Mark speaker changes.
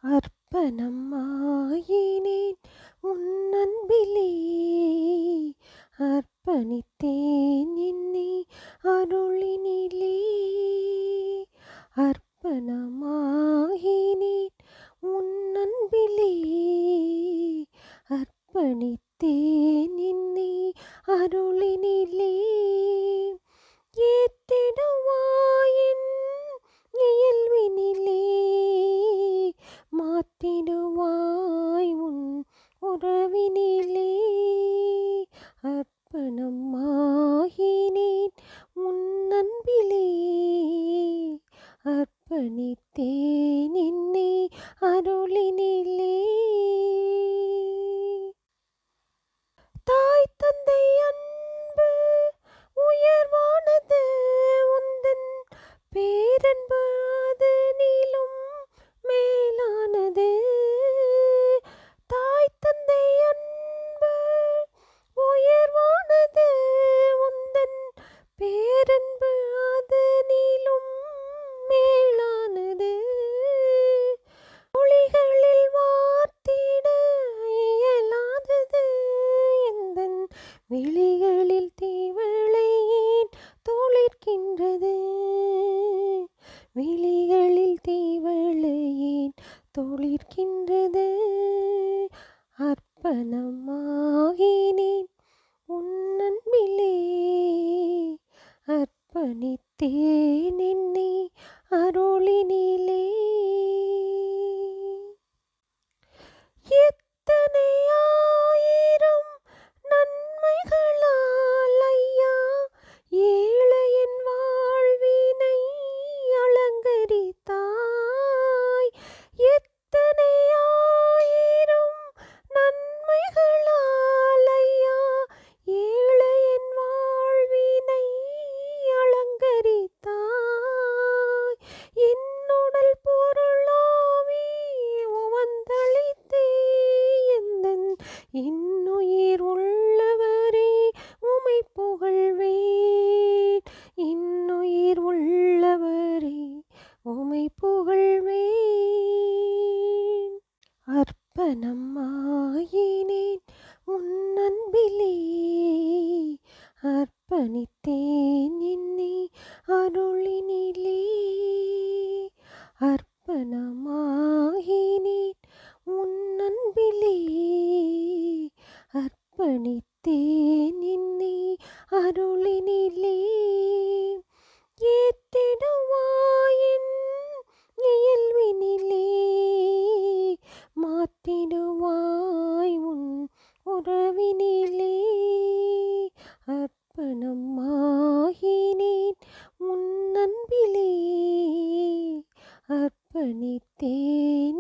Speaker 1: அர்ப்பணமாயினேன் உன் அன்பிலே, அர்ப்பணித்தேன் என்னை அருளினிலே. அர்ப்பணமாயினேன் உன் அன்பிலே, அர்ப்பணித்தேன் என்னை அருளினிலே. ஏற்றிடுவாயின் இயல்பினிலே, மாற்றிடுவாய் உன் உறவினிலே. அர்ப்பணமாகினேன் உன் அன்பிலே, அர்ப்பணித்தேன் என்னை அருளினிலே. தாய் தந்தை அன்பு உயர்வானது, உந்தன் பேரன்பு அதனிலும் மேலானது. தாய் தந்தை அன்பு உயர்வானது, உந்தன் பேரன்பு அதனிலும் மேலானது. மொழிகளில் வார்த்திட இயலாதது, எந்தன் விழிகளில் தீவளையேன் தோளிர்க்கின்றது. விழிகளில் தீவளையேன் தோளிர்க்கின்றது. அர்ப்பணமாகினேன் உன் அன்பிலே, அர்ப்பணித்தேன் என்னை அருளினிலே. எத்தனை ஆயிரம் நன்மைகளால் ஐயா ஏழையின் வாழ்வினை அலங்கரித்தாய். எத்தனை ஆயிரம் நன்மைகளால் ஐயா ஏழையின் வாழ்வினை அலங்கரித்தாய். என்னுடல் பொருளாவி உவந்தளித்தே, எந்தன் இன்னுயிர் உள்ளவரே உமை புகழ்வேன். இன்னுயிர் உள்ளவரே உமை புகழ்வேன். அர்ப்பணமாயினேன் உன் அன்பிலே, அர்ப்பணித்தேன் என்னை அருளினிலே. அர்ப்பணமாகினேன் உன் அன்பிலே, அர்ப்பணித்தேன் என்னை அருளினிலே. ஏற்றிடுவாயின் இயல்பினிலே, மாற்றிடுவாய் உன் உறவினிலே. அர்ப்பணமாகினேன் உன் அன்பிலே, அர்ப்பணித்தேன்